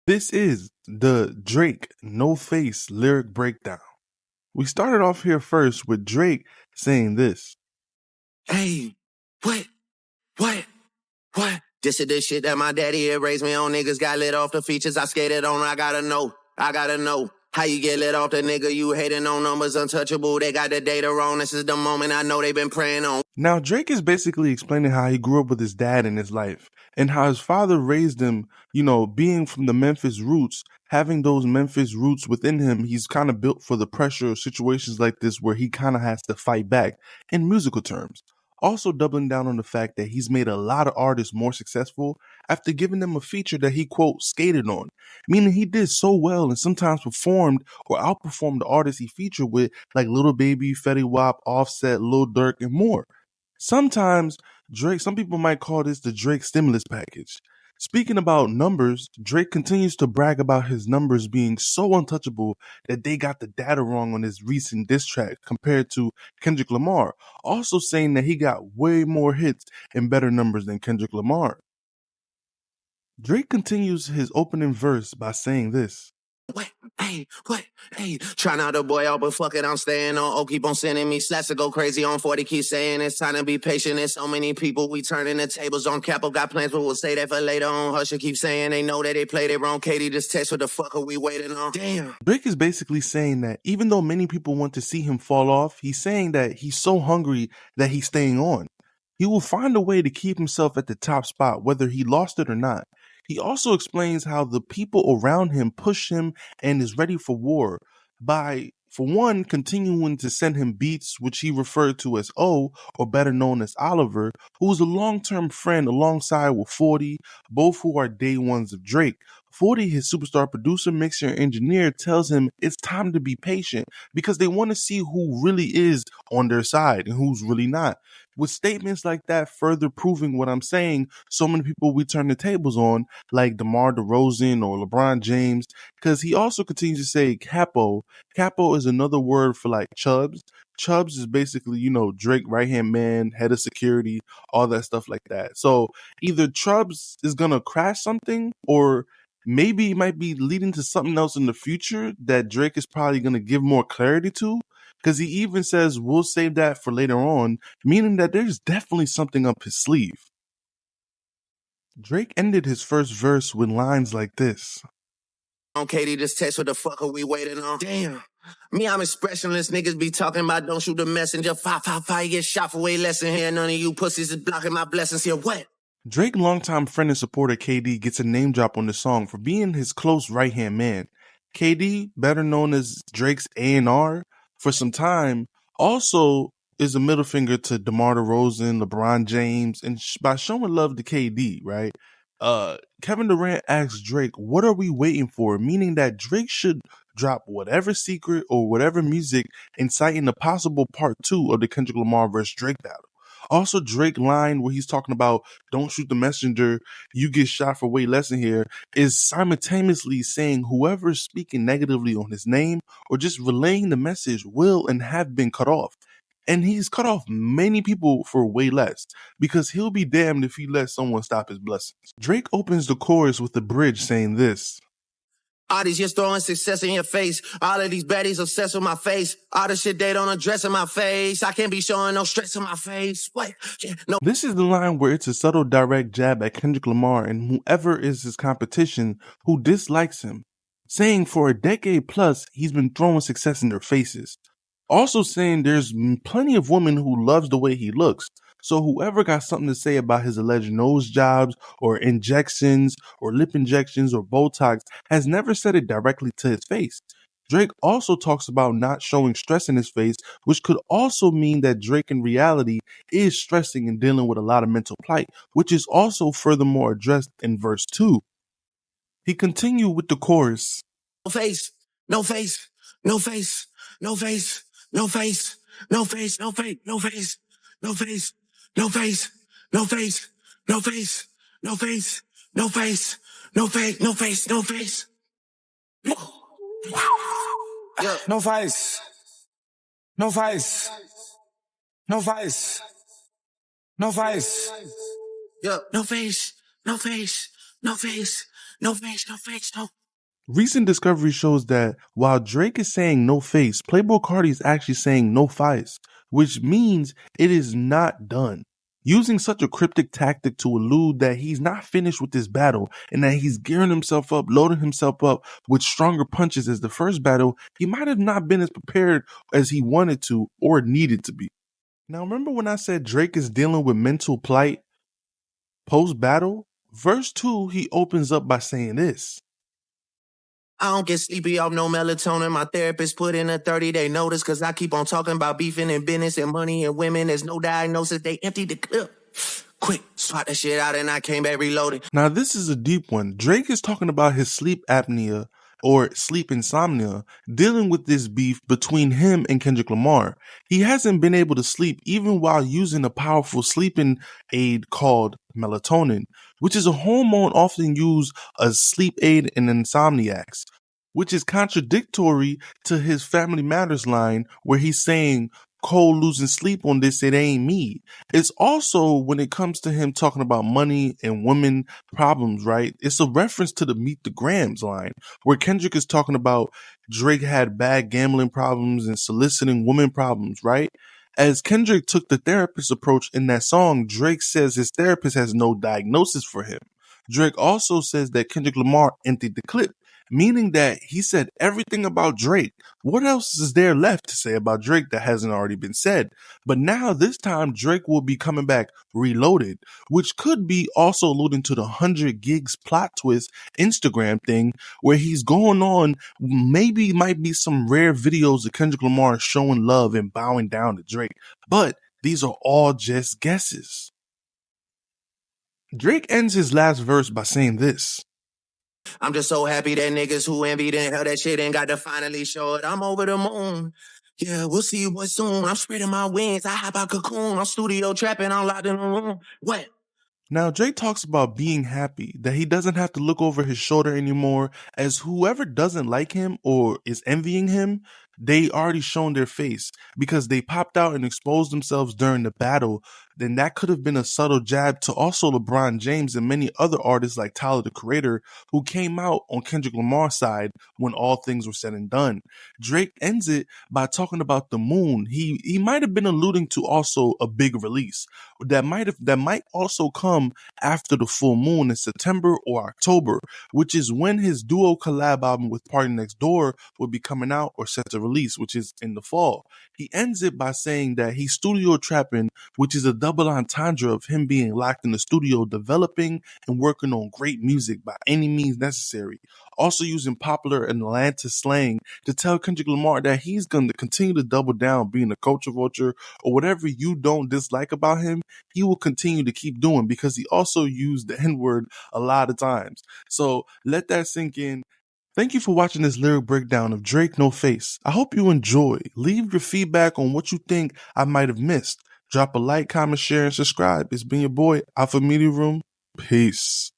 This is the Drake No Face lyric breakdown. We started off here first with Drake saying this. Hey, what? This is the shit that my daddy had raised me on. Niggas got lit off the features I skated on. I gotta know. How you get lit off the nigga you hating on? Numbers untouchable. They got the data wrong. This is the moment I know they've been praying on. Now, Drake is basically explaining how he grew up with his dad in his life and how his father raised him, being from the Memphis roots, having those Memphis roots within him. He's kind of built for the pressure of situations like this where he kind of has to fight back in musical terms. Also doubling down on the fact that he's made a lot of artists more successful after giving them a feature that he, quote, skated on, meaning he did so well and sometimes performed or outperformed the artists he featured with like Lil Baby, Fetty Wap, Offset, Lil Durk, and more. Sometimes some people might call this the Drake stimulus package. Speaking about numbers, Drake continues to brag about his numbers being so untouchable that they got the data wrong on his recent diss track compared to Kendrick Lamar, also saying that he got way more hits and better numbers than Kendrick Lamar. Drake continues his opening verse by saying this. Hey, try not to boy out, but fuck it, I'm staying on. Oh, keep on sending me slaps to go crazy on 40. Keep saying it's time to be patient. There's so many people, we turning the tables on. Capo got plans, but we'll say that for later on. Husher keep saying they know that they played it wrong. Katie just text, what the fuck are we waiting on? Damn. Drake is basically saying that even though many people want to see him fall off, he's saying that he's so hungry that he's staying on. He will find a way to keep himself at the top spot, whether he lost it or not. He also explains how the people around him push him and is ready for war by, for one, continuing to send him beats, which he referred to as O, or better known as Oliver, who is a long-term friend alongside with 40, both who are day ones of Drake. 40, his superstar producer, mixer, and engineer, tells him it's time to be patient because they want to see who really is on their side and who's really not. With statements like that further proving what I'm saying, so many people we turn the tables on, like DeMar DeRozan or LeBron James, because he also continues to say capo. Capo is another word for like Chubbs. Chubbs is basically, Drake right-hand man, head of security, all that stuff like that. So either Chubbs is going to crash something or maybe it might be leading to something else in the future that Drake is probably going to give more clarity to. Because he even says we'll save that for later on, meaning that there's definitely something up his sleeve. Drake ended his first verse with lines like this. Katie just text, what the fuck are we waiting on? Damn. Me, I'm expressionless. Niggas be talking about don't shoot the messenger. 555, you get shot for way less than here. None of you pussies is blocking my blessings here. What? Drake, longtime friend and supporter KD, gets a name drop on the song for being his close right-hand man. KD, better known as Drake's A&R, for some time, also is a middle finger to DeMar DeRozan, LeBron James, and by showing love to KD, right? Kevin Durant asks Drake, what are we waiting for? Meaning that Drake should drop whatever secret or whatever music inciting a possible part 2 of the Kendrick Lamar vs. Drake battle. Also, Drake line where he's talking about don't shoot the messenger, you get shot for way less in here, is simultaneously saying whoever is speaking negatively on his name or just relaying the message will and have been cut off. And he's cut off many people for way less because he'll be damned if he lets someone stop his blessings. Drake opens the chorus with the bridge saying this. All these just throwing success in your face. All of these baddies obsessed with my face. All the shit they don't address in my face. I can't be showing no stress in my face. What? Yeah, no. This is the line where it's a subtle direct jab at Kendrick Lamar and whoever is his competition who dislikes him, saying for a decade plus he's been throwing success in their faces. Also saying there's plenty of women who loves the way he looks. So whoever got something to say about his alleged nose jobs or injections or lip injections or Botox has never said it directly to his face. Drake also talks about not showing stress in his face, which could also mean that Drake in reality is stressing and dealing with a lot of mental plight, which is also furthermore addressed in verse 2. He continued with the chorus. No face, no face, no face, no face, no face, no face, no face, no face, no face, no face, no face, no face, no face, no face, no face, no face, no face. No face, no face, no face, no face. No face, no face, no face, no face, no face, no. Recent discovery shows that while Drake is saying no face, Playboi Carti is actually saying no face, which means it is not done. Using such a cryptic tactic to allude that he's not finished with this battle and that he's gearing himself up, loading himself up with stronger punches as the first battle, he might have not been as prepared as he wanted to or needed to be. Now, remember when I said Drake is dealing with mental plight post-battle? Verse 2, he opens up by saying this. I don't get sleepy off no melatonin. My therapist put in a 30-day notice because I keep on talking about beefing and business and money and women. There's no diagnosis. They emptied the clip. Quick, swat that shit out and I came back reloaded. Now, this is a deep one. Drake is talking about his sleep apnea or sleep insomnia, dealing with this beef between him and Kendrick Lamar. He hasn't been able to sleep even while using a powerful sleeping aid called melatonin, which is a hormone often used as sleep aid in insomniacs, which is contradictory to his Family Matters line where he's saying, Cole losing sleep on this, it ain't me. It's also when it comes to him talking about money and women problems, right? It's a reference to the Meet the Grams line where Kendrick is talking about Drake had bad gambling problems and soliciting women problems, right? As Kendrick took the therapist approach in that song, Drake says his therapist has no diagnosis for him. Drake also says that Kendrick Lamar emptied the clip, meaning that he said everything about Drake. What else is there left to say about Drake that hasn't already been said? But now this time Drake will be coming back reloaded, which could be also alluding to the 100 gigs plot twist Instagram thing where he's going on. Maybe might be some rare videos of Kendrick Lamar showing love and bowing down to Drake, but these are all just guesses. Drake ends his last verse by saying this. I'm just so happy that niggas who envied and held that shit and got to finally show it. I'm over the moon. Yeah, we'll see you boys soon. I'm spreading my wings. I hop out cocoon. I'm studio trapping. I'm locked in the room. What? Now, Drake talks about being happy that he doesn't have to look over his shoulder anymore, as whoever doesn't like him or is envying him, they already shown their face because they popped out and exposed themselves during the battle. Then that could have been a subtle jab to also LeBron James and many other artists like Tyler, the Creator, who came out on Kendrick Lamar's side when all things were said and done. Drake ends it by talking about the moon. He might have been alluding to also a big release that might also come after the full moon in September or October, which is when his duo collab album with Party Next Door will be coming out or set to release, which is in the fall. He ends it by saying that he's studio trapping, which is a double entendre of him being locked in the studio developing and working on great music by any means necessary. Also using popular Atlanta slang to tell Kendrick Lamar that he's going to continue to double down being a culture vulture or whatever you don't dislike about him, he will continue to keep doing because he also used the N-word a lot of times. So let that sink in. Thank you for watching this lyric breakdown of Drake No Face. I hope you enjoy. Leave your feedback on what you think I might have missed. Drop a like, comment, share, and subscribe. It's been your boy, Alphamediaroom. Peace.